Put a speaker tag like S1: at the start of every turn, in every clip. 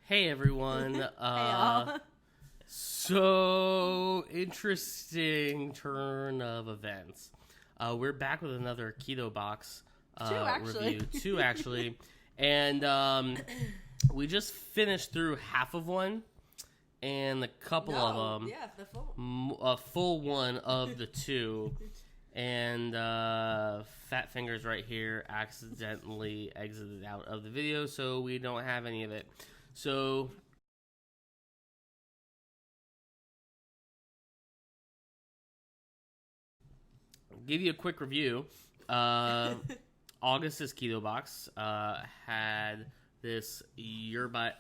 S1: Hey everyone.
S2: Hey y'all.
S1: So interesting turn of events. We're back with another Keto Box
S2: Two,
S1: actually. And we just finished through half of one and a couple of them.
S2: Yeah, the full.
S1: A full one of the two. And Fat Fingers right here accidentally exited out of the video, so we don't have any of it. So I'll give you a quick review. August's Keto Box had this yerba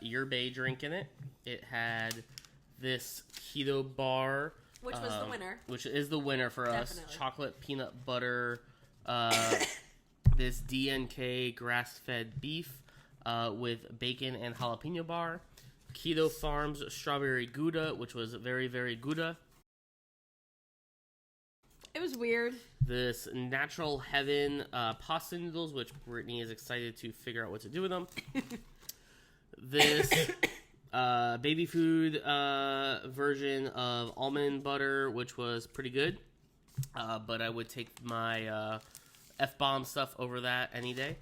S1: drink in it. It had this keto bar,
S2: Which was the winner.
S1: Which is the winner for
S2: Definitely.
S1: us. Chocolate peanut butter, this DNK grass-fed beef with bacon and jalapeno bar. Keto Farms strawberry Gouda, which was very, very Gouda.
S2: It was weird.
S1: This Natural Heaven pasta noodles, which Brittany is excited to figure out what to do with them. This baby food version of almond butter, which was pretty good. But I would take my F-bomb stuff over that any day.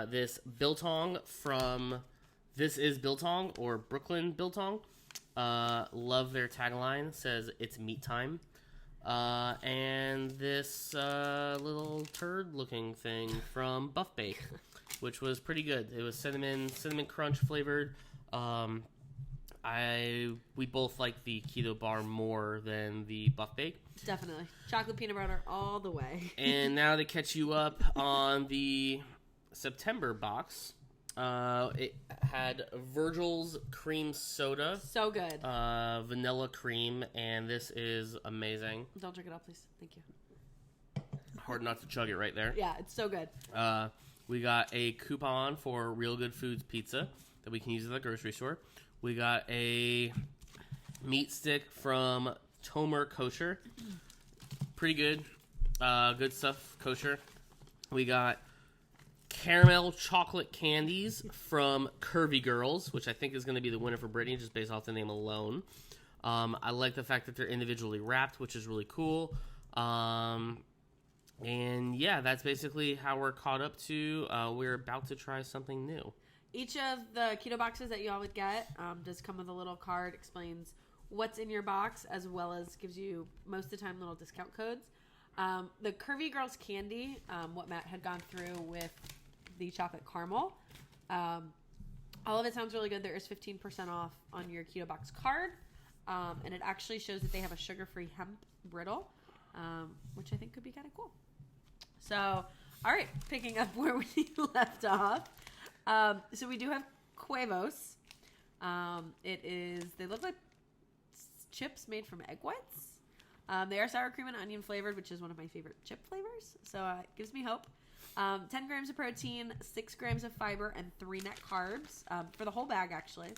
S1: This Biltong from This Is Biltong or Brooklyn Biltong. Love their tagline. Says it's meat time. And this little turd-looking thing from Buff Bake, which was pretty good. It was cinnamon crunch flavored. We both like the keto bar more than the Buff Bake.
S2: Definitely. Chocolate peanut butter all the way.
S1: And now to catch you up on the September box, it had Virgil's cream soda.
S2: So good.
S1: Vanilla cream, and this is amazing.
S2: Don't drink it all, please. Thank you.
S1: Hard not to chug it right there.
S2: Yeah, it's so good.
S1: We got a coupon for Real Good Foods pizza that we can use at the grocery store. We got a meat stick from Tomer Kosher. Pretty good. Good stuff, kosher. We got caramel chocolate candies from Curvy Girls, which I think is going to be the winner for Brittany just based off the name alone. I like the fact that they're individually wrapped, which is really cool. And yeah, that's basically how we're caught up to. We're about to try something new.
S2: Each of the keto boxes that you all would get does come with a little card, explains what's in your box, as well as gives you, most of the time, little discount codes. The Curvy Girls candy, what Matt had gone through with the chocolate caramel, all of it sounds really good. There is 15% off on your keto box card, and it actually shows that they have a sugar-free hemp brittle, which I think could be kind of cool. So, all right, picking up where we left off. So we do have Huevos. They look like chips made from egg whites. They are sour cream and onion flavored, which is one of my favorite chip flavors. So it gives me hope. 10 grams of protein, 6 grams of fiber, and 3 net carbs for the whole bag, actually.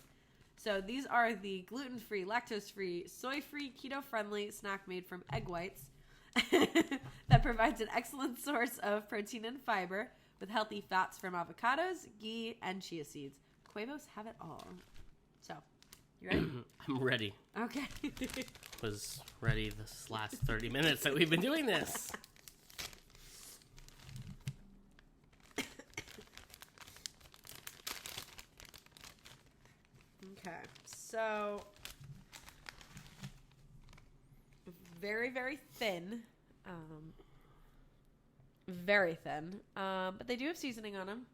S2: So these are the gluten-free, lactose-free, soy-free, keto-friendly snack made from egg whites that provides an excellent source of protein and fiber with healthy fats from avocados, ghee, and chia seeds. Huevos have it all. So, you ready?
S1: I'm ready.
S2: Okay.
S1: Was ready this last 30 minutes that we've been doing this.
S2: Okay. So, very, very thin. Very thin. But they do have seasoning on them.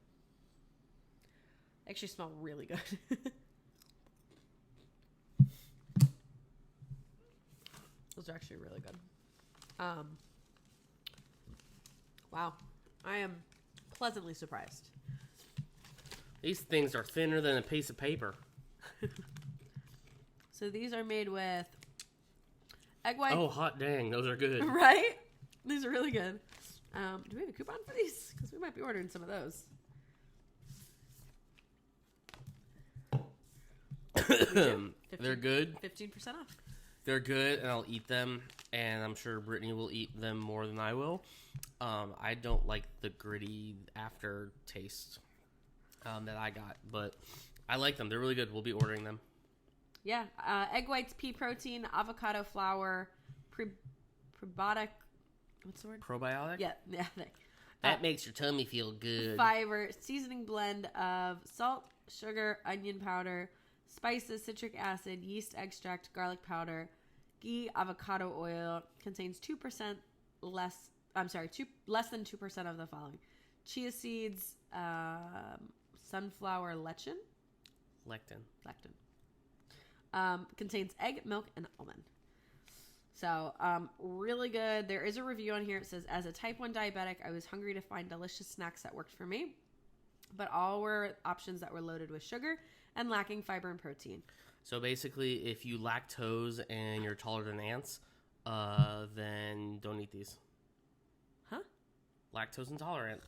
S2: They actually smell really good. Those are actually really good. Wow. I am pleasantly surprised.
S1: These things are thinner than a piece of paper.
S2: So these are made with egg white.
S1: Oh, hot dang. Those are good.
S2: Right? These are really good. Do we have a coupon for these? Because we might be ordering some of those.
S1: They're good.
S2: 15% off.
S1: They're good, and I'll eat them, and I'm sure Brittany will eat them more than I will. I don't like the gritty aftertaste that I got, but I like them. They're really good. We'll be ordering them.
S2: Yeah. Egg whites, pea protein, avocado flour, prebiotic. What's the word?
S1: Probiotic?
S2: Yeah.
S1: That makes your tummy feel good.
S2: Fiber, seasoning blend of salt, sugar, onion powder, spices, citric acid, yeast extract, garlic powder, ghee, avocado oil. Contains less than 2% of the following: chia seeds, sunflower lectin. Contains egg, milk, and almond. So, really good. There is a review on here. It says, as a type 1 diabetic, I was hungry to find delicious snacks that worked for me, but all were options that were loaded with sugar and lacking fiber and protein.
S1: So basically, if you lactose and you're taller than ants, then don't eat these.
S2: Huh?
S1: Lactose intolerance.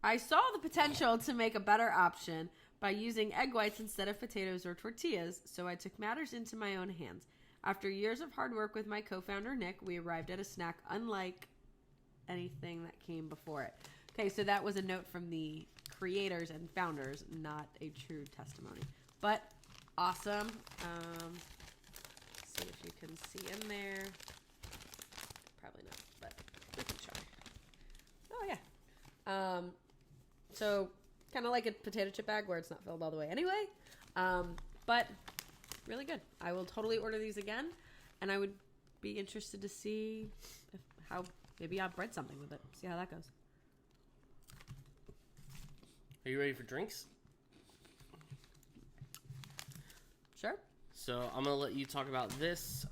S2: I saw the potential to make a better option by using egg whites instead of potatoes or tortillas, so I took matters into my own hands. After years of hard work with my co-founder, Nick, we arrived at a snack unlike anything that came before it. Okay, so that was a note from the creators and founders, not a true testimony. But awesome. See if you can see in there. Probably not, but we can try. Oh, yeah. So kind of like a potato chip bag where it's not filled all the way anyway. But really good. I will totally order these again, and I would be interested to see how maybe I'll bread something with it. See how that goes.
S1: Are you ready for drinks?
S2: Sure.
S1: So I'm going to let you talk about this.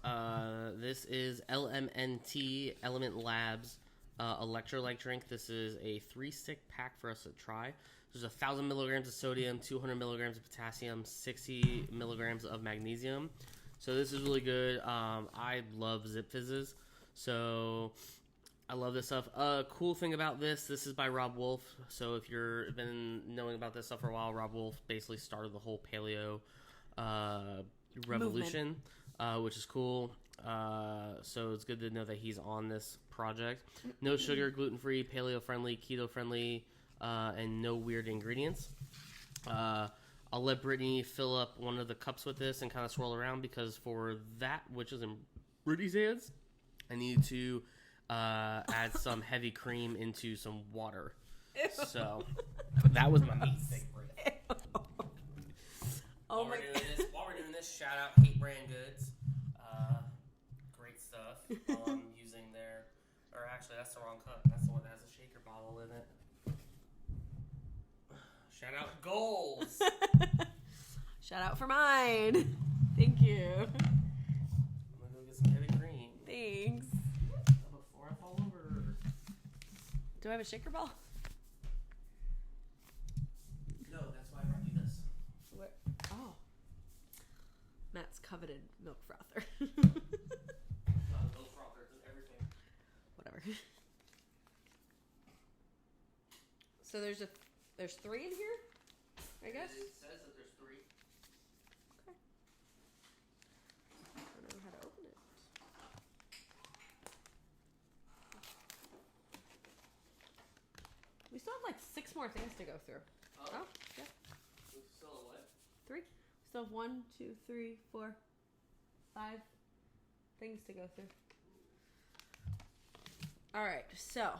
S1: This is LMNT, Element Labs electrolyte drink. This is a 3-stick pack for us to try. There's 1,000 milligrams of sodium, 200 milligrams of potassium, 60 milligrams of magnesium. So this is really good. I love Zip Fizzes, so I love this stuff. Cool thing about this is by Rob Wolf. So if you've been knowing about this stuff for a while, Rob Wolf basically started the whole paleo revolution, which is cool. So it's good to know that he's on this project. No sugar, gluten-free, paleo-friendly, keto-friendly, and no weird ingredients. I'll let Brittany fill up one of the cups with this and kind of swirl around, because for that, which is in Brittany's hands, I need to add some heavy cream into some water. Ew. So that was my meat steak, Brittany. While we're doing this, shout out Hate Brand Goods. Great stuff. Using their, or actually that's the wrong cup. That's the one that has a shaker bottle in it. Shout out Goals.
S2: Shout out for mine. Thank you.
S1: I'm gonna go get some heavy cream.
S2: Thanks.
S1: Before I fall over.
S2: Do I have a shaker ball?
S1: No, that's why I brought you this.
S2: Where? Oh. Matt's coveted milk frother.
S1: Milk frother, it's in everything.
S2: Whatever. So there's 3 in here, I guess?
S1: It says that there's 3.
S2: Okay. I don't know how to open it. We still have like 6 more things to go through. Oh, yeah.
S1: We still have what?
S2: 3. We still have 1, 2, 3, 4, 5 things to go through. All right, so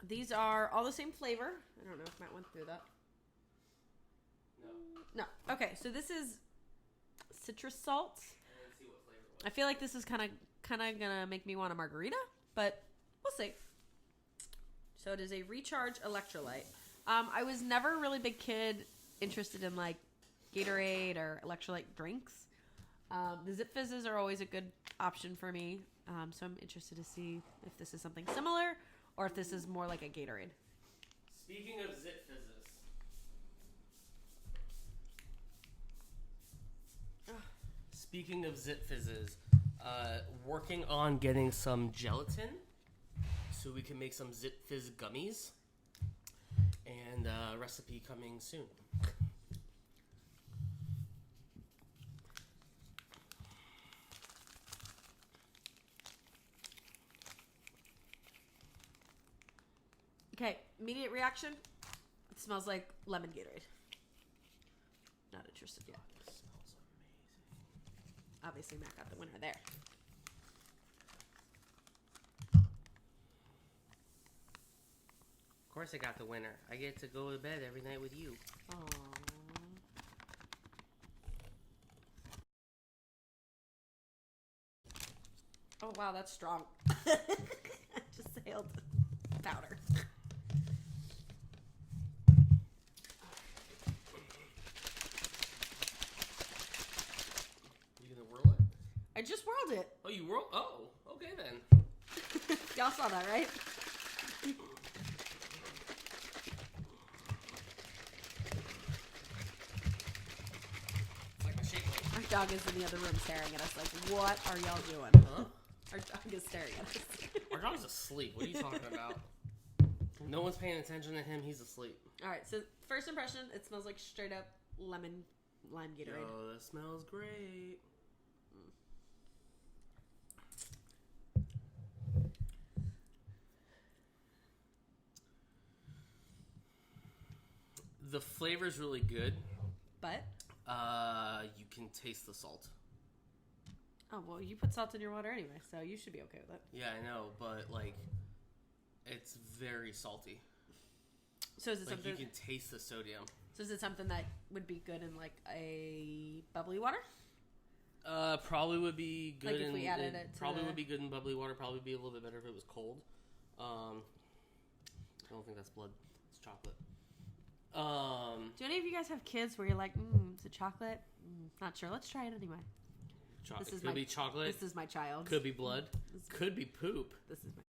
S2: these are all the same flavor. I don't know if Matt went through that. No. Okay, so this is citrus salt.
S1: I didn't see what flavor it was.
S2: I feel like this is kind of gonna make me want a margarita, but we'll see. So it is a recharge electrolyte. I was never a really big kid interested in like Gatorade or electrolyte drinks. The Zip Fizzes are always a good option for me. So I'm interested to see if this is something similar or if this is more like a Gatorade.
S1: Speaking of Zip Fizzes. Speaking of Zip Fizzes, working on getting some gelatin so we can make some Zip Fizz gummies, and recipe coming soon.
S2: Okay, immediate reaction. smells like lemon Gatorade. Not interested yet.
S1: It smells amazing.
S2: Obviously, Matt got the winner there.
S1: Of course I got the winner. I get to go to bed every night with you.
S2: Aww. Oh, wow, that's strong. I just sailed powder.
S1: You gonna whirl it?
S2: I just whirled it.
S1: Oh, you whirl? Oh, okay then.
S2: Y'all saw that, right?
S1: It's like a shake weight.
S2: Our dog is in the other room staring at us like, what are y'all doing?
S1: Huh?
S2: Our dog is staring at us.
S1: Our dog's asleep. What are you talking about? No one's paying attention to him. He's asleep.
S2: All right, so first impression, it smells like straight up lime Gatorade.
S1: Oh, that smells great. The flavor's really good.
S2: But?
S1: You can taste the salt.
S2: Oh, well, you put salt in your water anyway, so you should be okay with it.
S1: Yeah, I know, but, like, it's very salty.
S2: So is it
S1: Like,
S2: something...
S1: you can taste the sodium.
S2: So is it something that would be good in, like, a bubbly water?
S1: Probably would be good
S2: like if we added it to
S1: probably would be good in bubbly water. Probably be a little bit better if it was cold. I don't think that's blood. It's chocolate.
S2: Do any of you guys have kids where you're like, is it chocolate? Not sure. Let's try it anyway.
S1: This could be chocolate.
S2: This is my child.
S1: Could be blood. Could be poop.
S2: This is my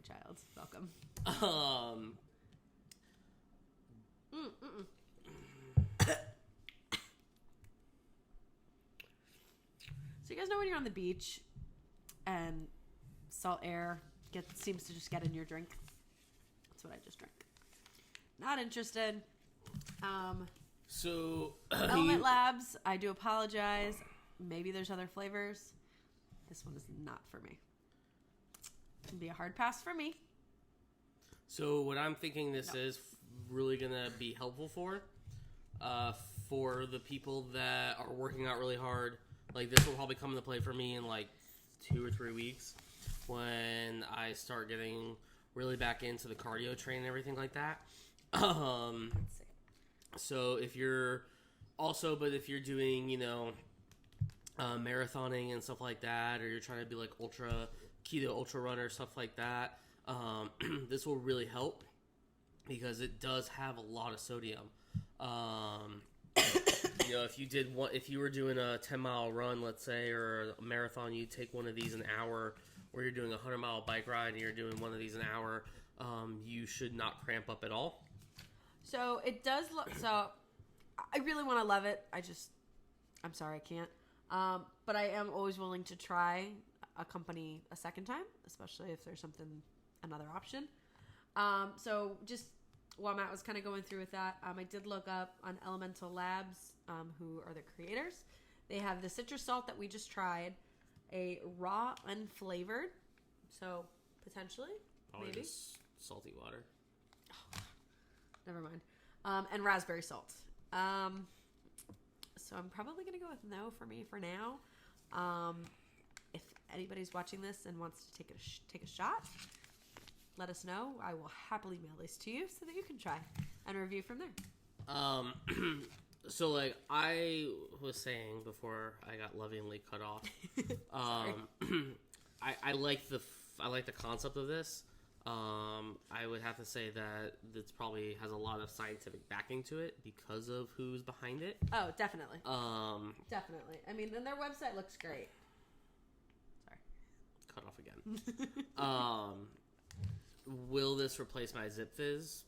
S2: child. Welcome. So you guys know when you're on the beach and salt air seems to just get in your drink? That's what I just drank. Not interested.
S1: So
S2: Element Labs, I do apologize. Maybe there's other flavors. This one is not for me. It'd be a hard pass for me.
S1: So what I'm thinking this is really gonna be helpful for the people that are working out really hard. Like, this will probably come into play for me in like 2 or 3 weeks when I start getting really back into the cardio train and everything like that. So if you're doing, marathoning and stuff like that, or you're trying to be like keto ultra runner, stuff like that, this will really help because it does have a lot of sodium. If you were doing a 10-mile run, let's say, or a marathon, you take one of these an hour, or you're doing a 100-mile bike ride and you're doing one of these an hour, you should not cramp up at all.
S2: So it does look, so I really want to love it. I'm sorry, I can't. But I am always willing to try a company a second time, especially if there's another option. So just while Matt was kind of going through with that, I did look up on Elemental Labs, who are the creators. They have the citrus salt that we just tried, a raw unflavored, so potentially, maybe.
S1: Just salty water.
S2: Never mind. And raspberry salt. So I'm probably going to go with no for me for now. If anybody's watching this and wants to take a shot, let us know. I will happily mail this to you so that you can try and review from there.
S1: So like I was saying before I got lovingly cut off, I like the concept of this. I would have to say that this probably has a lot of scientific backing to it because of who's behind it.
S2: Oh, definitely.
S1: Definitely.
S2: I mean, and their website looks great. Sorry.
S1: Cut off again. Will this replace my Zip Fizz?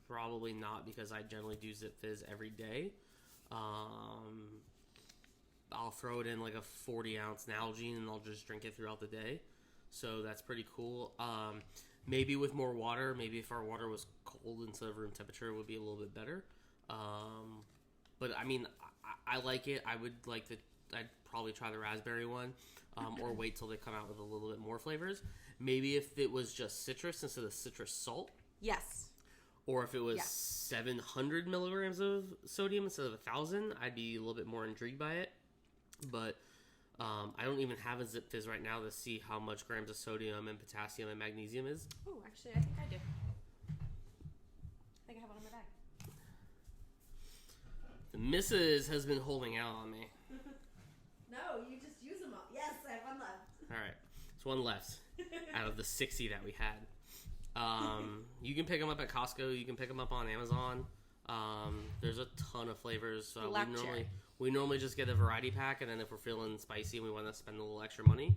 S1: Probably not, because I generally do Zip Fizz every day. I'll throw it in like a 40-ounce Nalgene and I'll just drink it throughout the day. So that's pretty cool. Maybe with more water, maybe if our water was cold instead of room temperature, it would be a little bit better. But I mean, I like it. I'd probably try the raspberry one, or wait till they come out with a little bit more flavors. Maybe if it was just citrus instead of citrus salt.
S2: Yes.
S1: Or if it was 700 milligrams of sodium instead of 1,000, I'd be a little bit more intrigued by it. But I don't even have a Zip Fizz right now to see how much grams of sodium and potassium and magnesium is.
S2: Oh, actually, I think I do. I think I have one in my bag.
S1: The missus has been holding out on me.
S2: No, you just use them all. Yes, I have one left.
S1: All right. There's one left out of the 60 that we had. You can pick them up at Costco. You can pick them up on Amazon. There's a ton of flavors. We normally just get a variety pack, and then if we're feeling spicy and we want to spend a little extra money,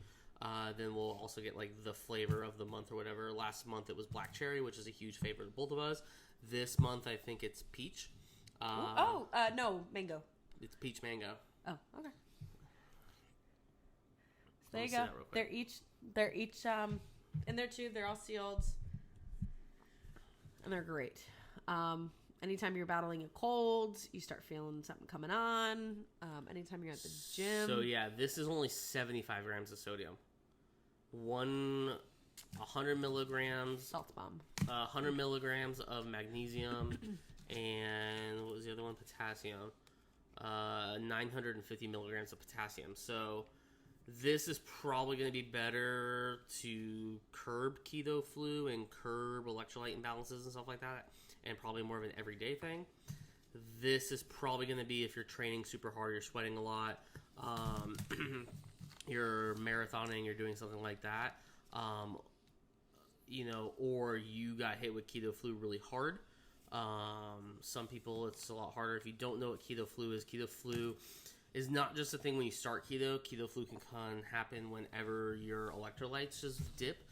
S1: then we'll also get like the flavor of the month or whatever. Last month it was black cherry, which is a huge favorite of both of us. This month I think it's peach.
S2: No, mango.
S1: It's peach mango.
S2: Oh, okay. So there you go. They're each in their tube. They're all sealed, and they're great. Anytime you're battling a cold, you start feeling something coming on. Anytime you're at the gym.
S1: So yeah, this is only 75 grams of sodium. 100 milligrams.
S2: Salt bomb.
S1: 100 milligrams of magnesium, and what was the other one? Potassium. 950 milligrams of potassium. So this is probably going to be better to curb keto flu and curb electrolyte imbalances and stuff like that, and probably more of an everyday thing. This is probably going to be if you're training super hard, you're sweating a lot, you're marathoning, you're doing something like that, or you got hit with keto flu really hard. Some people, it's a lot harder. If you don't know what keto flu is not just a thing when you start keto. Keto flu can happen whenever your electrolytes just dip.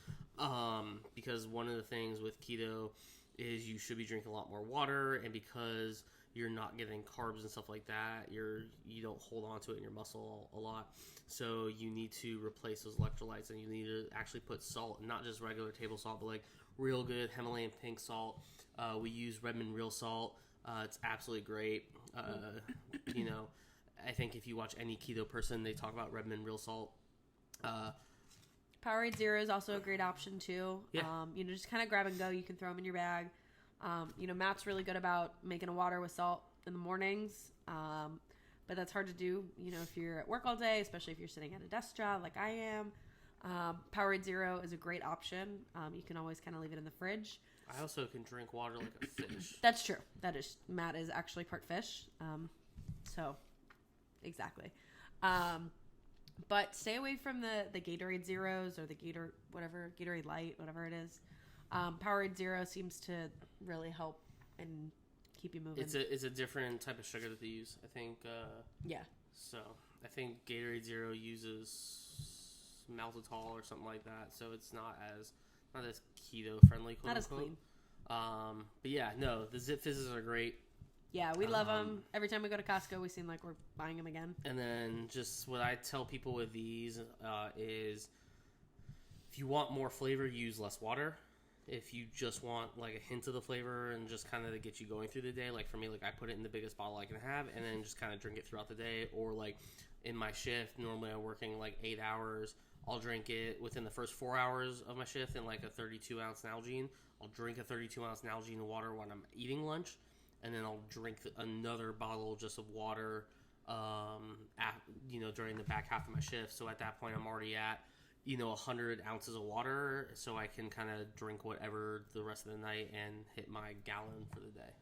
S1: Because one of the things with keto is you should be drinking a lot more water, and because you're not getting carbs and stuff like that, you don't hold on to it in your muscle a lot. So you need to replace those electrolytes, and you need to actually put salt, not just regular table salt, but like real good Himalayan pink salt. We use Redmond Real Salt. It's absolutely great. I think if you watch any keto person, they talk about Redmond Real Salt.
S2: Powerade Zero is also a great option too.
S1: Yeah.
S2: Just kind of grab and go. You can throw them in your bag. Matt's really good about making a water with salt in the mornings. But that's hard to do, if you're at work all day, especially if you're sitting at a desk job like I am. Powerade Zero is a great option. You can always kind of leave it in the fridge.
S1: I also can drink water like a fish.
S2: That's true. Matt is actually part fish. Exactly. But stay away from the Gatorade Zeros or the Gatorade Light, whatever it is. Powerade Zero seems to really help and keep you moving.
S1: It's a different type of sugar that they use, I think.
S2: Yeah.
S1: So I think Gatorade Zero uses maltitol or something like that, so it's not as keto friendly. Quote
S2: not as
S1: unquote.
S2: clean.
S1: But yeah, no, the Zip Fizzes are great.
S2: Yeah, we love them. Every time we go to Costco, we seem like we're buying them again.
S1: And then just what I tell people with these is if you want more flavor, use less water. If you just want like a hint of the flavor and just kind of to get you going through the day, like for me, like I put it in the biggest bottle I can have and then just kind of drink it throughout the day. Or like in my shift, normally I'm working like 8 hours. I'll drink it within the first 4 hours of my shift in like a 32-ounce Nalgene. I'll drink a 32-ounce Nalgene of water when I'm eating lunch. And then I'll drink another bottle just of water, during the back half of my shift. So at that point, I'm already at, 100 ounces of water. So I can kind of drink whatever the rest of the night and hit my gallon for the day.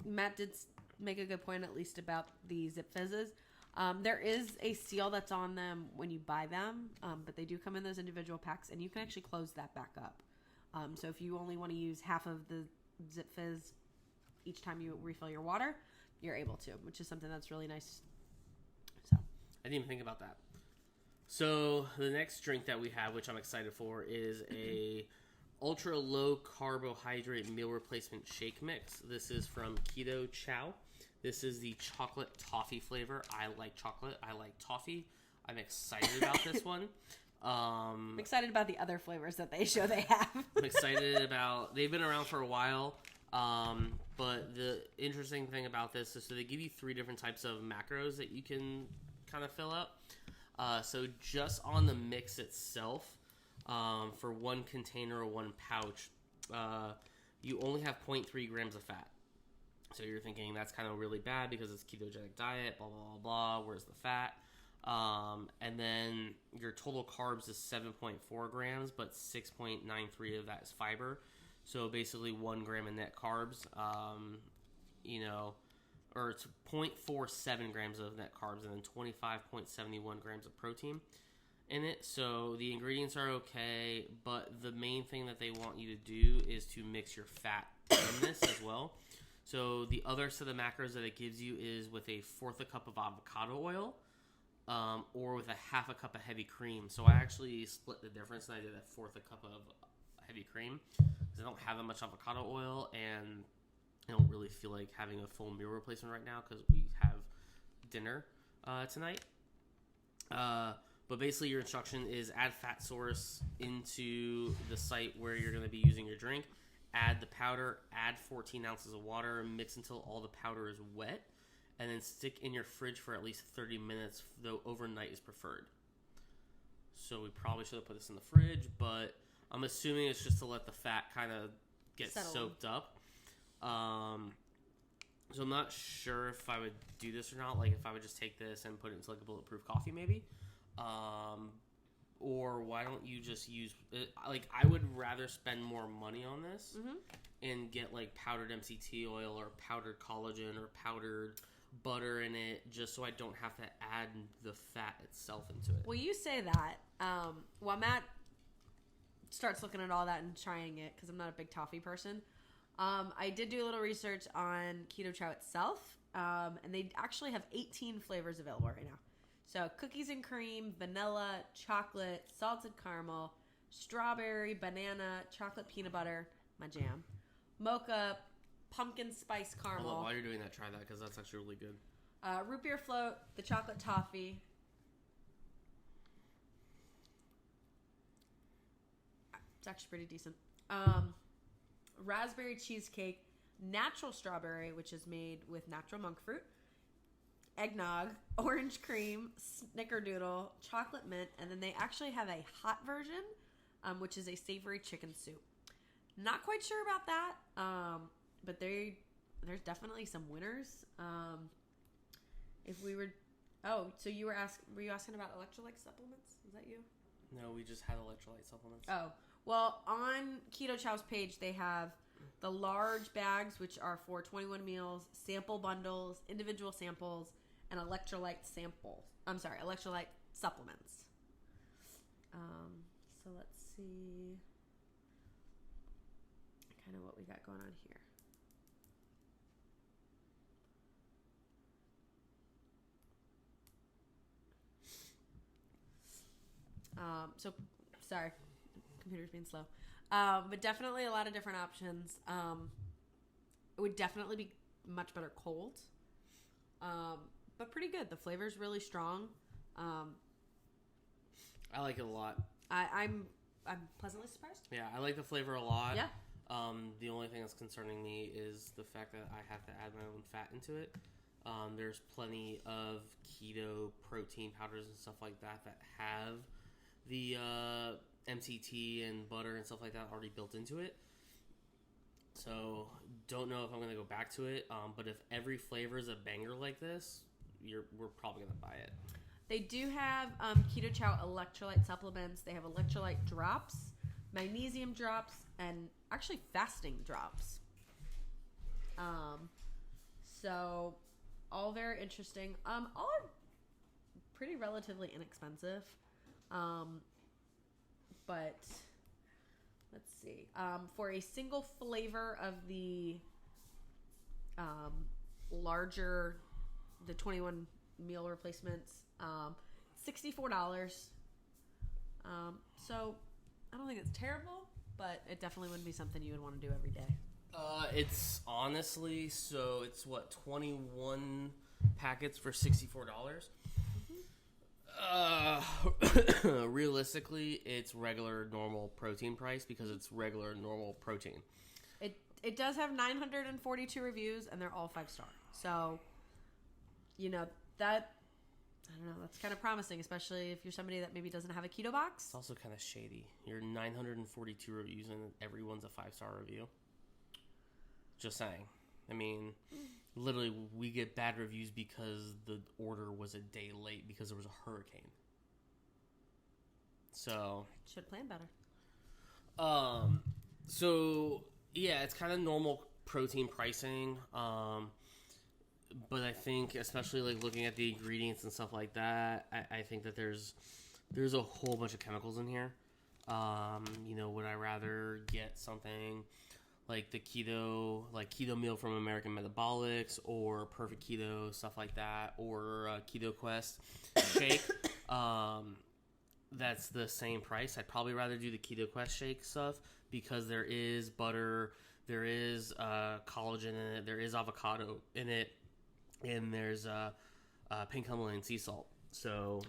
S2: Matt did make a good point, at least about the Zip Fizzes. There is a seal that's on them when you buy them, but they do come in those individual packs, and you can actually close that back up. So if you only want to use half of the Zip Fizz each time you refill your water, you're able to, which is something that's really nice. So
S1: I didn't even think about that. So the next drink that we have, which I'm excited for, is a ultra low carbohydrate meal replacement shake mix. This is from Keto Chow. This is the chocolate toffee flavor. I like chocolate. I like toffee. I'm excited about this one.
S2: I'm excited about the other flavors that they show they have.
S1: I'm excited about, they've been around for a while. But the interesting thing about this is so they give you 3 different types of macros that you can kind of fill up. So just on the mix itself, for one container or one pouch, you only have 0.3 grams of fat. So you're thinking that's kind of really bad because it's ketogenic diet, blah, blah, blah, blah. Where's the fat? And then your total carbs is 7.4 grams, but 6.93 of that is fiber. So basically 1 gram of net carbs, or it's 0.47 grams of net carbs and then 25.71 grams of protein in it. So the ingredients are okay, but the main thing that they want you to do is to mix your fat in this as well. So the other set of macros that it gives you is with a fourth a cup of avocado oil, or with a half a cup of heavy cream. So I actually split the difference and I did a fourth a cup of heavy cream because I don't have that much avocado oil and I don't really feel like having a full meal replacement right now because we have dinner tonight. But basically your instruction is add fat source into the site where you're going to be using your drink. Add the powder, add 14 ounces of water, mix until all the powder is wet, and then stick in your fridge for at least 30 minutes, though overnight is preferred. So we probably should have put this in the fridge, but I'm assuming it's just to let the fat kind of get soaked up. So I'm not sure if I would do this or not, like if I would just take this and put it into like a bulletproof coffee maybe. Or why don't you just use like I would rather spend more money on this and get like powdered MCT oil or powdered collagen or powdered butter in it just so I don't have to add the fat itself into it.
S2: Well, you say that while Matt starts looking at all that and trying it because I'm not a big toffee person. I did do a little research on Keto Chow itself, and they actually have 18 flavors available right now. So cookies and cream, vanilla, chocolate, salted caramel, strawberry, banana, chocolate peanut butter, my jam, mocha, pumpkin spice caramel.
S1: While you're doing that, try that because that's actually really good.
S2: Root beer float, the chocolate toffee. It's actually pretty decent. Raspberry cheesecake, natural strawberry, which is made with natural monk fruit, eggnog, orange cream, snickerdoodle, chocolate mint, and then they actually have a hot version, which is a savory chicken soup. Not quite sure about that, but there's definitely some winners. So were you asking about electrolyte supplements? Is that you?
S1: No, we just had electrolyte supplements.
S2: Oh, well, on Keto Chow's page, they have the large bags, which are for 21 meals, sample bundles, individual samples, and electrolyte supplements. So let's see kind of what we got going on here. Sorry, computer's being slow. But definitely a lot of different options. It would definitely be much better cold. But pretty good. The flavor's really strong.
S1: I like it a lot.
S2: I'm pleasantly surprised.
S1: Yeah, I like the flavor a lot.
S2: Yeah.
S1: The only thing that's concerning me is the fact that I have to add my own fat into it. There's plenty of keto protein powders and stuff like that that have the MCT and butter and stuff like that already built into it. So don't know if I'm going to go back to it. But if every flavor is a banger like this, we're probably going to buy it.
S2: They do have Keto Chow electrolyte supplements. They have electrolyte drops, magnesium drops, and actually fasting drops. So all very interesting. All are pretty relatively inexpensive. But let's see. For a single flavor of the larger, the 21 meal replacements, $64. So I don't think it's terrible, but it definitely wouldn't be something you would want to do every day.
S1: It's honestly, so it's what, 21 packets for $64? Realistically, it's regular normal protein price because it's regular normal protein.
S2: It does have 942 reviews and they're all 5-star. So, that, I don't know, that's kind of promising, especially if you're somebody that maybe doesn't have a keto box.
S1: It's also kind of shady. You're 942 reviews and everyone's a 5-star review. Just saying. I mean, literally, we get bad reviews because the order was a day late because there was a hurricane. So
S2: should plan better.
S1: So yeah, it's kind of normal protein pricing. But I think, especially like looking at the ingredients and stuff like that, I think that there's a whole bunch of chemicals in here. Would I rather get something like the keto meal from American Metabolics or Perfect Keto, stuff like that, or Keto Quest shake? That's the same price. I'd probably rather do the Keto Quest shake stuff because there is butter, there is collagen in it, there is avocado in it, and there's pink Himalayan sea salt. So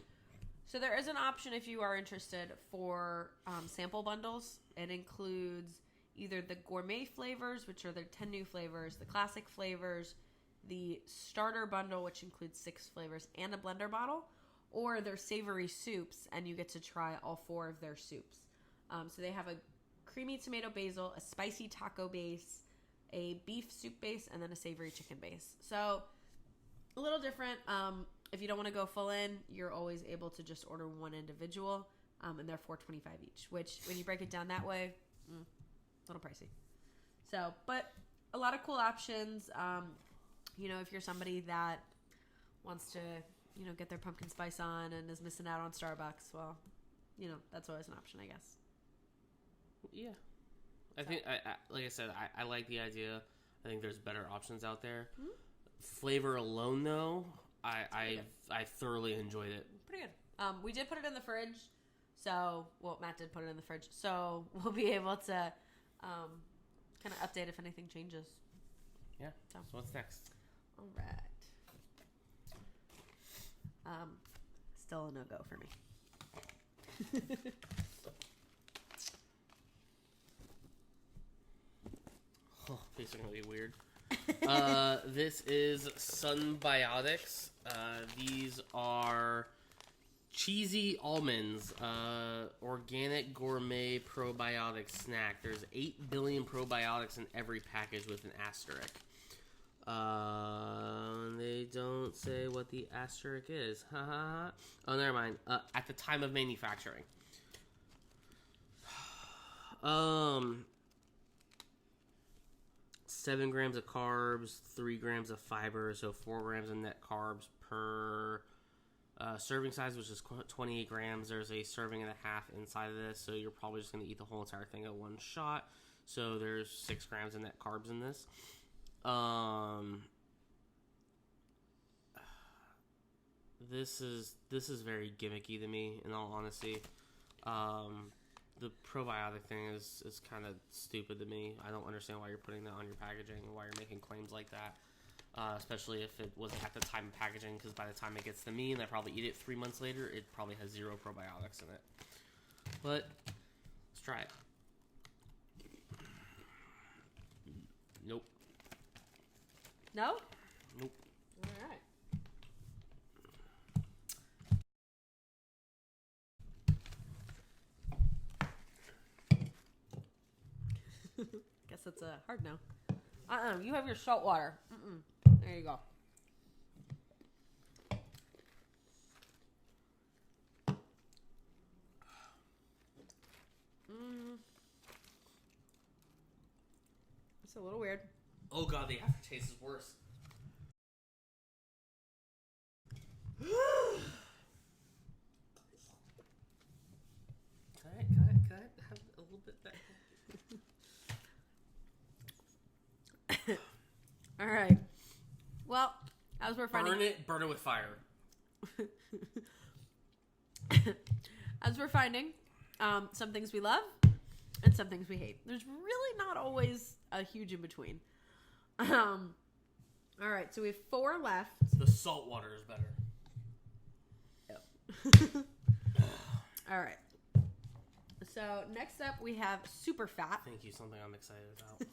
S2: there is an option if you are interested for sample bundles. It includes either the gourmet flavors, which are their 10 new flavors, the classic flavors, the starter bundle, which includes 6 flavors, and a blender bottle, or their savory soups, and you get to try all 4 of their soups. So they have a creamy tomato basil, a spicy taco base, a beef soup base, and then a savory chicken base. So a little different. If you don't want to go full in, you're always able to just order one individual, and they're $4.25 each, which when you break it down that way, a little pricey. So, but a lot of cool options. If you're somebody that wants to, get their pumpkin spice on and is missing out on Starbucks, well, that's always an option, I guess.
S1: Yeah. I think, like I said, I like the idea. I think there's better options out there. Mm-hmm. Flavor alone, though, I thoroughly enjoyed it.
S2: Pretty good. We did put it in the fridge. So, Matt did put it in the fridge. So, we'll be able to kind of update if anything changes.
S1: Yeah. So what's next?
S2: All right. Still a no-go for me.
S1: Oh, these are going to be weird. This is Sunbiotics. These are cheesy almonds, organic gourmet probiotic snack. There's 8 billion probiotics in every package with an asterisk. They don't say what the asterisk is. Oh, never mind. At the time of manufacturing. 7 grams of carbs, 3 grams of fiber, so 4 grams of net carbs per serving size, which is 28 grams. There's a serving and a half inside of this, so you're probably just going to eat the whole entire thing at one shot. So there's 6 grams of net carbs in this. This is very gimmicky to me, in all honesty. The probiotic thing is kind of stupid to me. I don't understand why you're putting that on your packaging and why you're making claims like that. Especially if it was at the time of packaging, because by the time it gets to me and I probably eat it 3 months later, it probably has 0 probiotics in it. But let's try it. Nope.
S2: No?
S1: Nope.
S2: All right. Guess that's a hard no. You have your salt water. There you go. It's a little weird.
S1: Oh god, the aftertaste is worse. Can I have a little bit back?
S2: All right. Well, as we're finding...
S1: Burn it with fire.
S2: As we're finding, some things we love and some things we hate. There's really not always a huge in between. All right, so we have 4 left.
S1: The salt water is better.
S2: Yep. All right. So next up we have Super Fat.
S1: Thank you, something I'm excited about.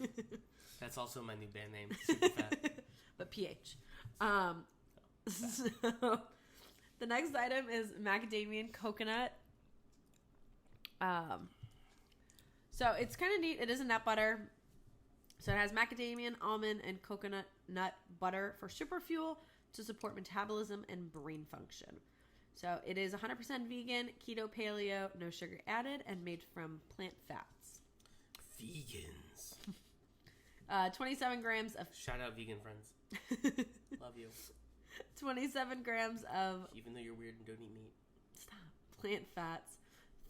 S1: That's also my new band name, Super Fat.
S2: But PH. So the next item is macadamia coconut. So it's kind of neat. It is a nut butter. So it has macadamia, almond, and coconut nut butter for super fuel to support metabolism and brain function. So it is 100% vegan, keto, paleo, no sugar added, and made from plant fats.
S1: Vegans.
S2: 27 grams of...
S1: Shout out vegan friends. Love you.
S2: 27 grams of...
S1: Even though you're weird and don't eat meat.
S2: Stop. Plant fats.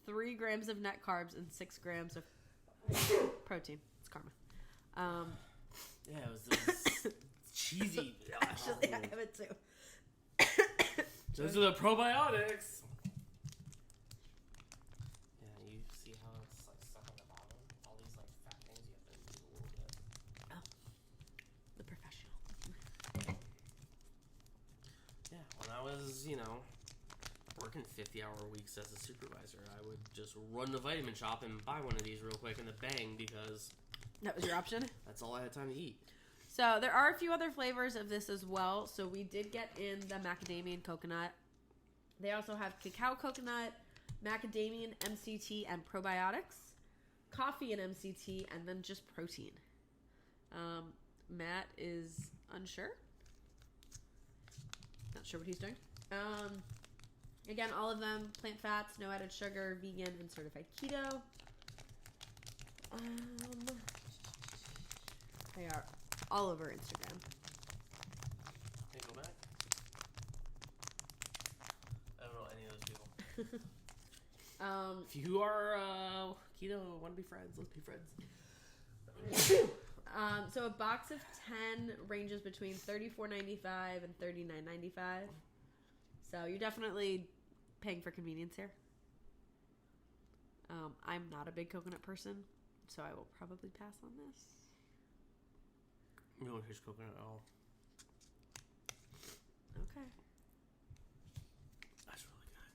S2: 3 grams of net carbs and 6 grams of protein. It's karma.
S1: Yeah, it was cheesy.
S2: Actually, I have it too.
S1: Those are the probiotics. Yeah, you see how it's like stuck on the bottom? All these like fat things you have to move a little bit.
S2: Oh, the professional.
S1: Yeah, when I was, working 50-hour weeks as a supervisor, I would just run the vitamin shop and buy one of these real quick in a bang because...
S2: That was your option?
S1: That's all I had time to eat.
S2: So there are a few other flavors of this as well. So we did get in the macadamia and coconut. They also have cacao coconut, macadamia, MCT, and probiotics, coffee and MCT, and then just protein. Matt is unsure. Not sure what he's doing. Again, all of them, plant fats, no added sugar, vegan, and certified keto. They are all over Instagram.
S1: Can you go back? I don't know any of those people. If you are keto, want to be friends, let's be friends.
S2: So a box of 10 ranges between $34.95 and $39.95. So you're definitely paying for convenience here. I'm not a big coconut person, so I will probably pass on this.
S1: You don't taste coconut at all.
S2: Okay.
S1: That's really good.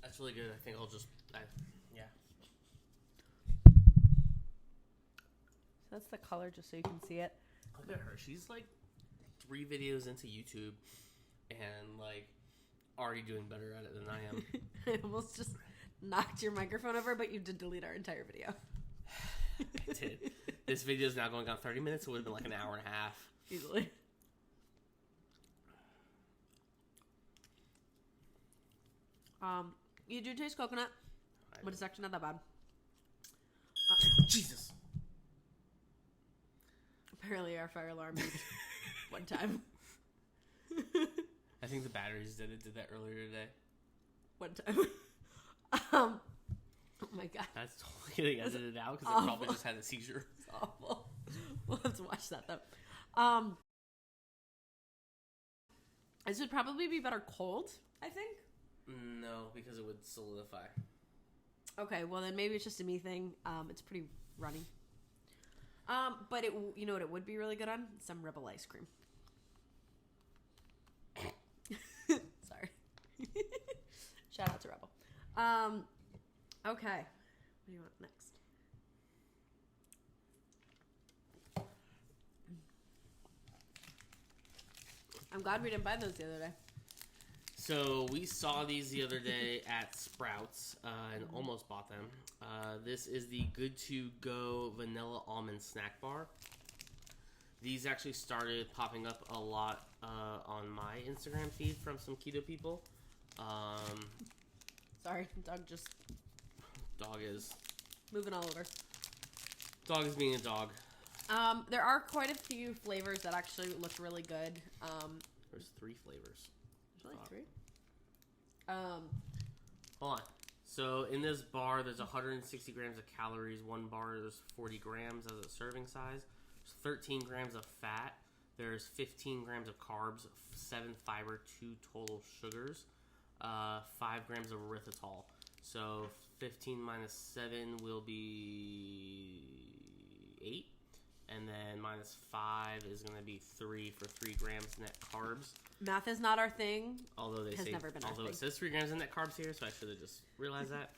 S1: That's really good. I think I'll just... yeah.
S2: So that's the color, just so you can see it.
S1: Look at her. She's like 3 videos into YouTube and like already doing better at it than I am.
S2: I almost just knocked your microphone over, but you did delete our entire video.
S1: I did. This video is now going on 30 minutes. It would have been like an hour and a half.
S2: Easily. You do taste coconut, but it's actually not that bad.
S1: Jesus.
S2: Apparently our fire alarm beeped one time.
S1: I think the batteries did that earlier today.
S2: One time. Oh my god.
S1: That's totally getting edited out because it probably just had a seizure.
S2: It's awful. We'll have to watch that though. This would probably be better cold, I think.
S1: No, because it would solidify.
S2: Okay, well then maybe it's just a me thing. It's pretty runny. But you know what it would be really good on? Some Rebel ice cream. Sorry. Shout out to Rebel. Okay. What do you want next? I'm glad we didn't buy those the other day.
S1: So we saw these the other day at Sprouts and almost bought them. This is the Good to Go Vanilla Almond Snack Bar. These actually started popping up a lot on my Instagram feed from some keto people.
S2: Sorry, dog is moving all over.
S1: Dog is being a dog.
S2: There are quite a few flavors that actually look really good.
S1: There's 3 flavors.
S2: There's only 3?
S1: Hold on. So in this bar, there's 160 grams of calories. One bar is 40 grams as a serving size. There's 13 grams of fat. There's 15 grams of carbs, 7 fiber, 2 total sugars, 5 grams of erythritol. So 15 minus 7 will be 8. And then minus 5 is going to be 3 for 3 grams net carbs.
S2: Math is not our thing.
S1: Although it says 3 grams of net carbs here, so I should have just realized that.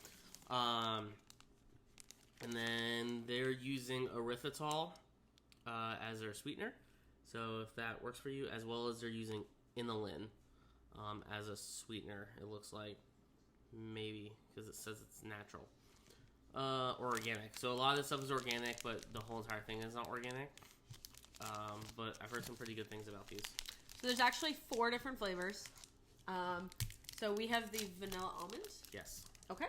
S1: And then they're using erythritol as their sweetener. So if that works for you, as well as they're using inulin as a sweetener, it looks like, maybe, because it says it's natural. or organic. So a lot of this stuff is organic, but the whole entire thing is not organic. But I've heard some pretty good things about these.
S2: So there's actually 4 different flavors. So we have the vanilla almond.
S1: Yes.
S2: Okay.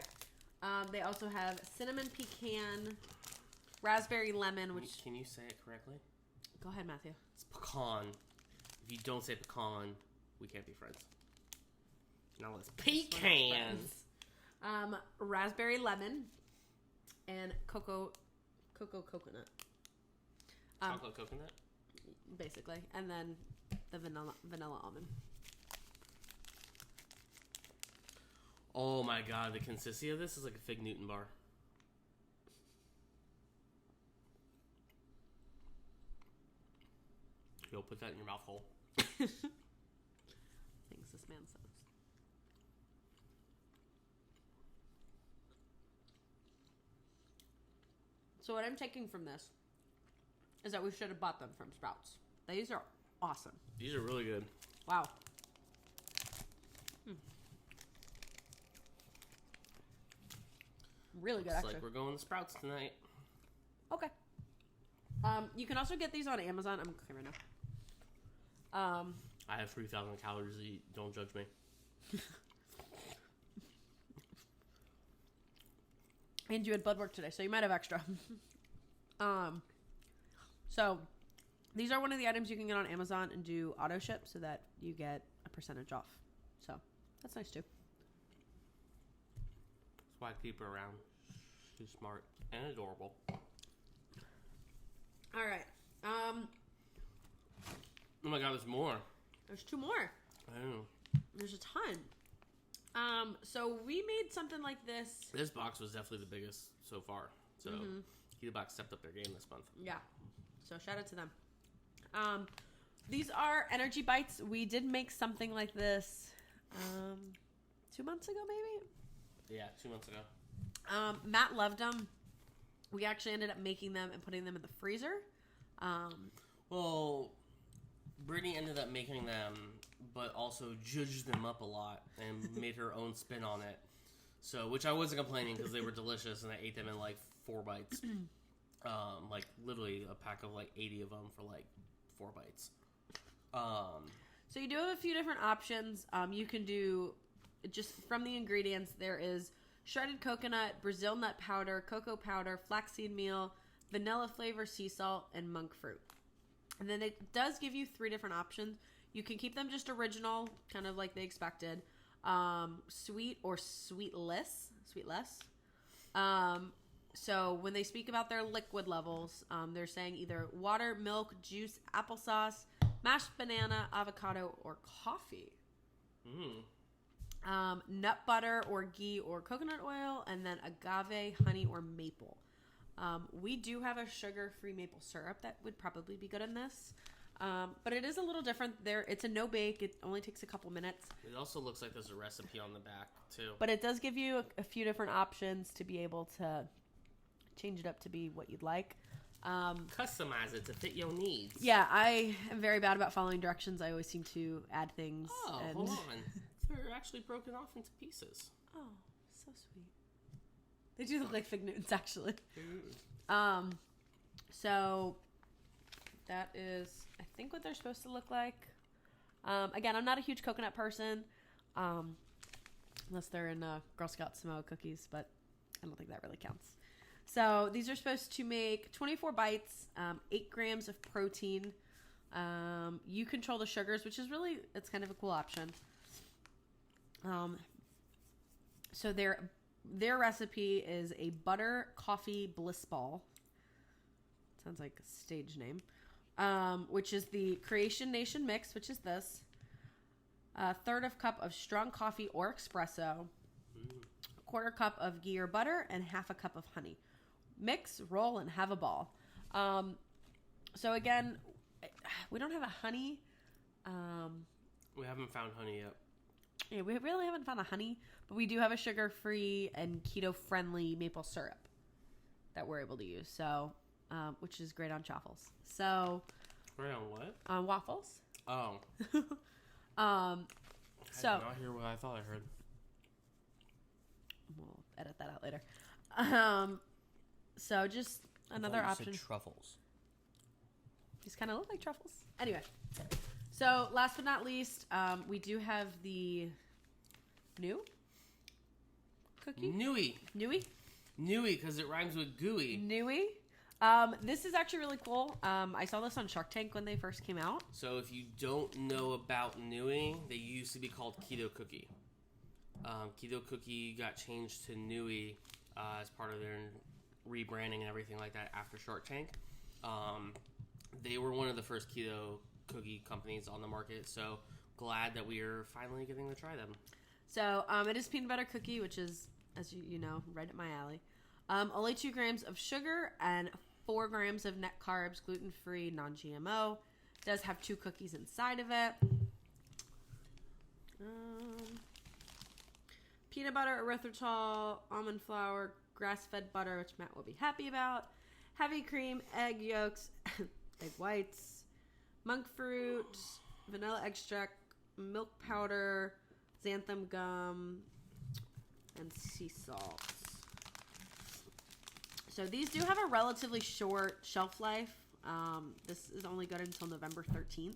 S2: They also have cinnamon pecan, raspberry lemon, which...
S1: Can you say it correctly?
S2: Go ahead, Matthew.
S1: It's pecan. If you don't say pecan, we can't be friends. Now it's pecans.
S2: Raspberry lemon and coconut.
S1: Chocolate coconut?
S2: Basically. And then the vanilla almond.
S1: Oh my god, the consistency of this is like a Fig Newton bar. Yo, put that in your mouth hole.
S2: Things this man says. So what I'm taking from this is that we should have bought them from Sprouts. These are awesome.
S1: These are really good.
S2: Wow. Really good,
S1: Looks
S2: actually.
S1: like we're going to Sprouts tonight.
S2: Okay. You can also get these on Amazon. I'm cooking right now.
S1: I have 3,000 calories to eat. Don't judge me.
S2: And you had blood work today, so you might have extra. So these are one of the items you can get on Amazon and do auto ship so that you get a percentage off. So that's nice too.
S1: That's why I keep her around. She's smart and adorable.
S2: All right.
S1: Oh my god, there's more.
S2: There's 2 more.
S1: I know.
S2: There's a ton. So we made something like this.
S1: This box was definitely the biggest so far. So Keto Box stepped up their game this month.
S2: Yeah. So shout out to them. These are energy bites. We did make something like this 2 months ago, maybe?
S1: Yeah, 2 months ago.
S2: Matt loved them. We actually ended up making them and putting them in the freezer.
S1: Well, Brittany ended up making them, but also judged them up a lot and made her own spin on it. So, which I wasn't complaining because they were delicious and I ate them in like 4 bites. Like literally a pack of like 80 of them for like 4 bites.
S2: So you do have a few different options. You can do, just from the ingredients, there is shredded coconut, Brazil nut powder, cocoa powder, flaxseed meal, vanilla flavor, sea salt, and monk fruit. And then it does give you 3 different options. You can keep them just original, kind of like they expected. Sweet or sweetless. So when they speak about their liquid levels, they're saying either water, milk, juice, applesauce, mashed banana, avocado, or coffee. Nut butter or ghee or coconut oil, and then agave, honey, or maple. We do have a sugar-free maple syrup that would probably be good in this. But it is a little different. It's a no-bake. It only takes a couple minutes.
S1: It also looks like there's a recipe on the back, too.
S2: But it does give you a few different options to be able to change it up to be what you'd like.
S1: Customize it to fit your needs.
S2: Yeah, I am very bad about following directions. I always seem to add things.
S1: Oh, hold on. They're actually broken off into pieces.
S2: Oh, so sweet. They do look like Fig Newtons, actually. So that is, I think, what they're supposed to look like. Again, I'm not a huge coconut person, unless they're in Girl Scout Samoa cookies, but I don't think that really counts. So these are supposed to make 24 bites, 8 grams of protein. You control the sugars, which is really, it's kind of a cool option. So their recipe is a butter coffee bliss ball. Sounds like a stage name. Which is the Creation Nation mix, which is this. A third of cup of strong coffee or espresso. A quarter cup of ghee or butter, and half a cup of honey. Mix, roll, and have a ball. So again, we don't have a honey.
S1: We haven't found honey yet.
S2: Yeah, we really haven't found a honey, but we do have a sugar-free and keto-friendly maple syrup that we're able to use. So, which is great on chaffles. So,
S1: Great on what?
S2: On waffles.
S1: Oh.
S2: I
S1: did not hear what I thought I heard.
S2: We'll edit that out later. So just another option.
S1: Said truffles.
S2: These kind of look like truffles. Anyway, so last but not least, we do have the new cookie.
S1: Newy, because it rhymes with gooey.
S2: Newy. This is actually really cool. I saw this on Shark Tank when they first came out.
S1: So if you don't know about Newy, they used to be called Keto Cookie. Keto Cookie got changed to Newy as part of their rebranding and everything like that after Shark Tank. They were one of the first keto cookie companies on the market, so glad that we are finally getting to try them.
S2: So it is peanut butter cookie, which is, as you know, right up my alley. Only 2 grams of sugar and 4 grams of net carbs, gluten-free, non-GMO. Does have 2 cookies inside of it. Peanut butter, erythritol, almond flour, grass-fed butter, which Matt will be happy about. Heavy cream, egg yolks, egg whites, monk fruit, vanilla extract, milk powder, xanthan gum, and sea salt. So these do have a relatively short shelf life. This is only good until November 13th.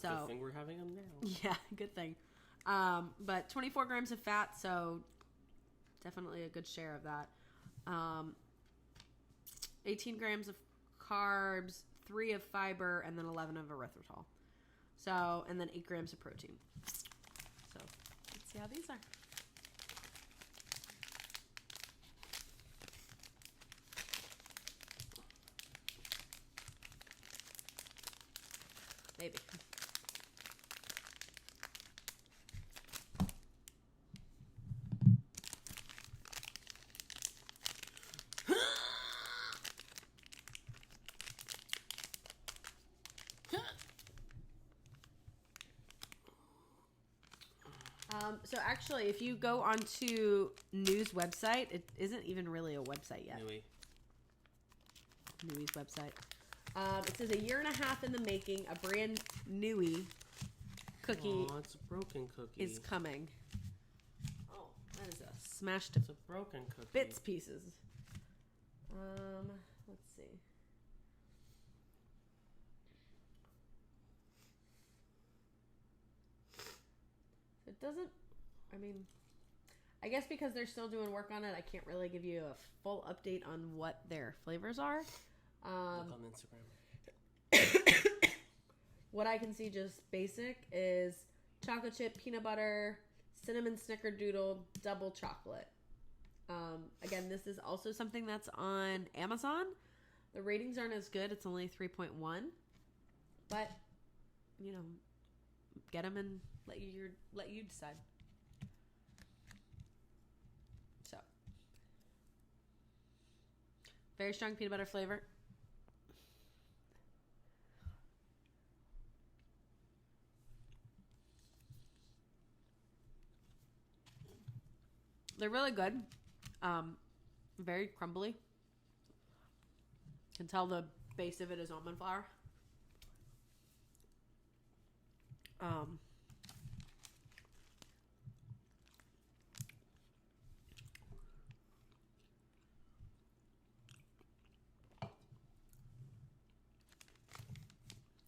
S2: So
S1: good thing we're having them now.
S2: Yeah, good thing. But 24 grams of fat, so definitely a good share of that. 18 grams of carbs, 3 of fiber, and then 11 of erythritol. So, and then 8 grams of protein. So, let's see how these are. Maybe. So actually, if you go onto News website, it isn't even really a website yet. Newy's website. It says 1.5 years in the making, a brand Newy cookie.
S1: Oh, it's a broken cookie.
S2: Is coming. Oh, that is a smashed.
S1: It's a broken cookie.
S2: Bits pieces. Let's see. It doesn't. I mean, I guess because they're still doing work on it, I can't really give you a full update on what their flavors are.
S1: Look on Instagram.
S2: What I can see just basic is chocolate chip, peanut butter, cinnamon snickerdoodle, double chocolate. Again, this is also something that's on Amazon. The ratings aren't as good. It's only 3.1. But, you know, get them and let you decide. So, very strong peanut butter flavor. They're really good. Very crumbly. Can tell the base of it is almond flour.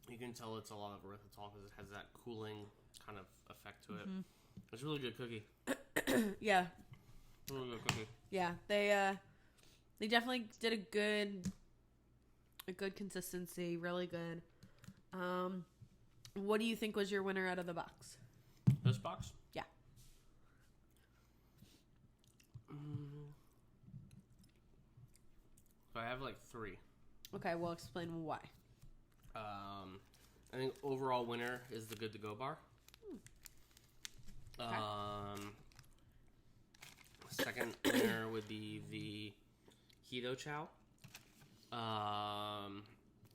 S1: You can tell it's a lot of erythritol because it has that cooling kind of effect to it. Mm-hmm. It's a really good cookie.
S2: Yeah.
S1: Really good cookie.
S2: Yeah, they definitely did a good consistency, really good. What do you think was your winner out of the box?
S1: This box?
S2: Yeah.
S1: So I have like 3.
S2: Okay, well, explain why.
S1: I think overall winner is the Good to Go bar.
S2: Okay.
S1: Second winner would be the Keto Chow.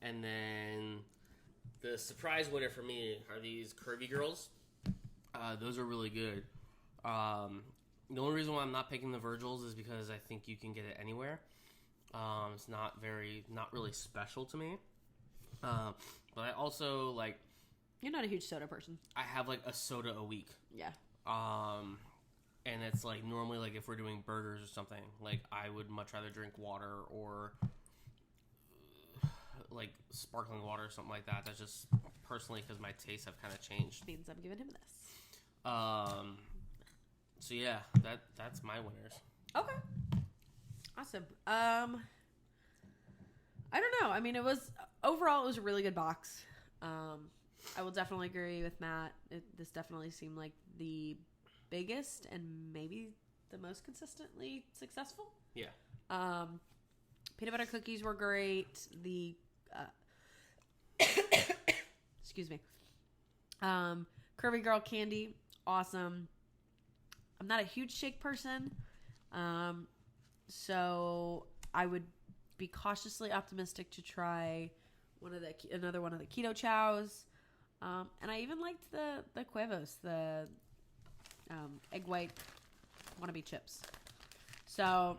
S1: And then the surprise winner for me are these Curvy Girls. Those are really good. The only reason why I'm not picking the Virgils is because I think you can get it anywhere. It's not really special to me. But I also like.
S2: You're not a huge soda person.
S1: I have like a soda a week.
S2: Yeah.
S1: And it's like normally like if we're doing burgers or something, like I would much rather drink water or like sparkling water or something like that. That's just personally because my tastes have kind of changed.
S2: Means I'm giving him this.
S1: So yeah, that's my winners.
S2: Okay. Awesome. I don't know. I mean, overall it was a really good box. I will definitely agree with Matt. This definitely seemed like the biggest and maybe the most consistently successful.
S1: Yeah.
S2: Peanut butter cookies were great. The excuse me. Curvy Girl candy, awesome. I'm not a huge shake person, so I would be cautiously optimistic to try another one of the keto chows. And I even liked the Cuevos, the egg white wannabe chips. So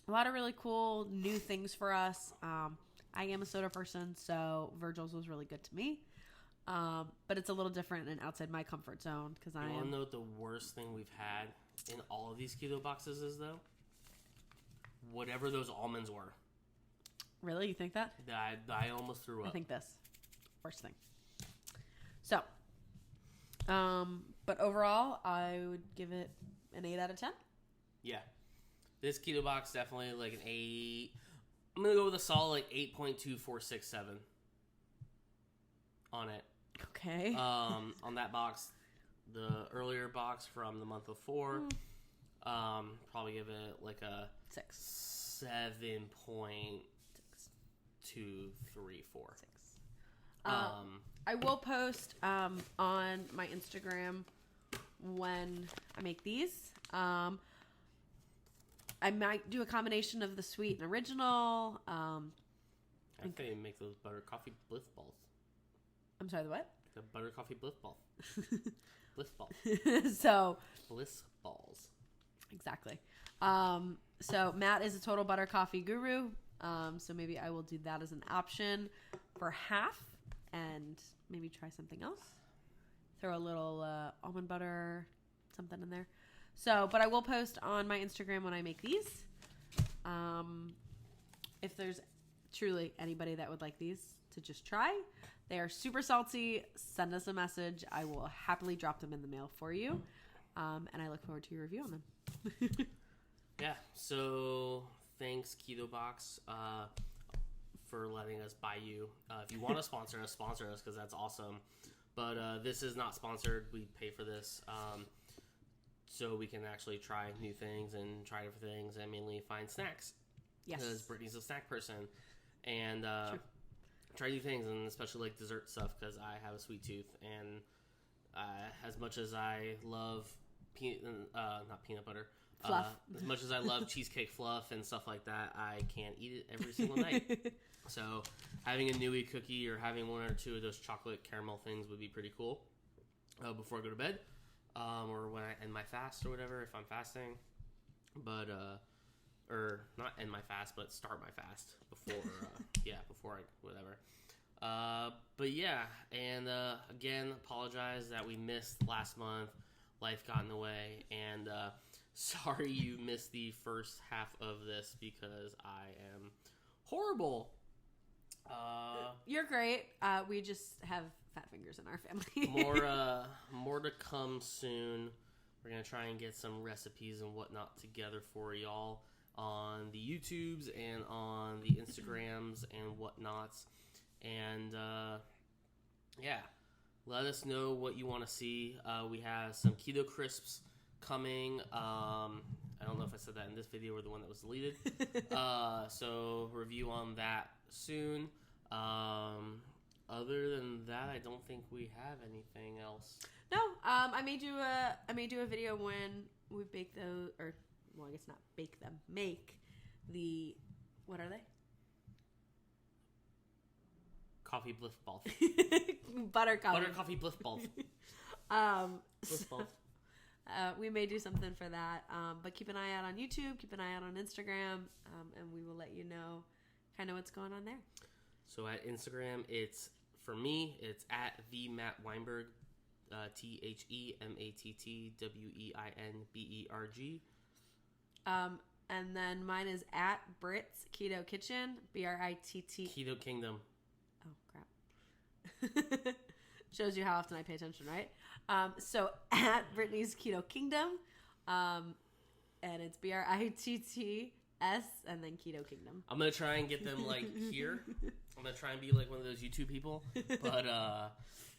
S2: a lot of really cool new things for us. I am a soda person, so Virgil's was really good to me. But it's a little different and outside my comfort zone because I
S1: want to know what the worst thing we've had in all of these keto boxes is, though? Whatever those almonds were.
S2: Really? You think that?
S1: I almost threw up.
S2: I think this. Worst thing. So, but overall, I would give it an 8 out of 10.
S1: Yeah. This keto box definitely like an 8. I'm going to go with a solid like 8.2467 on it.
S2: Okay.
S1: On that box, the earlier box from the month before, probably give it like a 7.234.
S2: 6. I will post on my Instagram when I make these. I might do a combination of the sweet and original.
S1: I think they make those butter coffee bliss balls.
S2: I'm sorry, the what?
S1: The butter coffee bliss ball. Bliss ball.
S2: So
S1: bliss balls.
S2: Exactly. So Matt is a total butter coffee guru. So maybe I will do that as an option for half and maybe try something else. Throw a little almond butter, something in there. So, but I will post on my Instagram when I make these. If there's truly anybody that would like these to just try, they are super salty. Send us a message. I will happily drop them in the mail for you. And I look forward to your review on them.
S1: Yeah. So thanks, Keto Box, for letting us buy you. If you want to sponsor us because that's awesome. But this is not sponsored. We pay for this. So we can actually try new things and try different things and mainly find snacks.
S2: Yes.
S1: Because Brittany's a snack person. And try new things, and especially like dessert stuff because I have a sweet tooth. And as much as I love not peanut butter,
S2: fluff.
S1: As much as I love cheesecake fluff and stuff like that, I can't eat it every single night. So having a Nui cookie or having one or two of those chocolate caramel things would be pretty cool before I go to bed. Or when I end my fast or whatever, if I'm fasting. But, or not end my fast, but start my fast before I, whatever. But yeah, and again, apologize that we missed last month. Life got in the way, and sorry you missed the first half of this because I am horrible.
S2: You're great. We just have fat fingers in our family.
S1: More to come soon. We're gonna try and get some recipes and whatnot together for y'all on the YouTubes and on the Instagrams and whatnots. And yeah, let us know what you want to see. We have some keto crisps coming. I don't know if I said that in this video or the one that was deleted. So review on that soon. Other than that, I don't think we have anything else.
S2: No, I may do a video when we bake those, or well, I guess not bake them. Make the, what are they?
S1: Coffee bliss balls.
S2: Butter
S1: coffee bliss balls. Bliss balls.
S2: We may do something for that. But keep an eye out on YouTube. Keep an eye out on Instagram, and we will let you know kind of what's going on there.
S1: So at Instagram, it's for me. It's at the Matt Weinberg. TheMattWeinberg.
S2: And then mine is at Britt's Keto Kitchen, BRITT.
S1: Keto Kingdom.
S2: Oh, crap. Shows you how often I pay attention, right? So at Brittany's Keto Kingdom, and it's BRITTS and then Keto Kingdom.
S1: I'm gonna try and get them like here. I'm gonna try and be like one of those YouTube people, but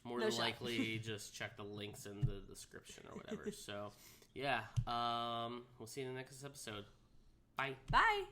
S1: more than likely just check the links in the description or whatever. So yeah, we'll see you in the next episode. Bye.
S2: Bye.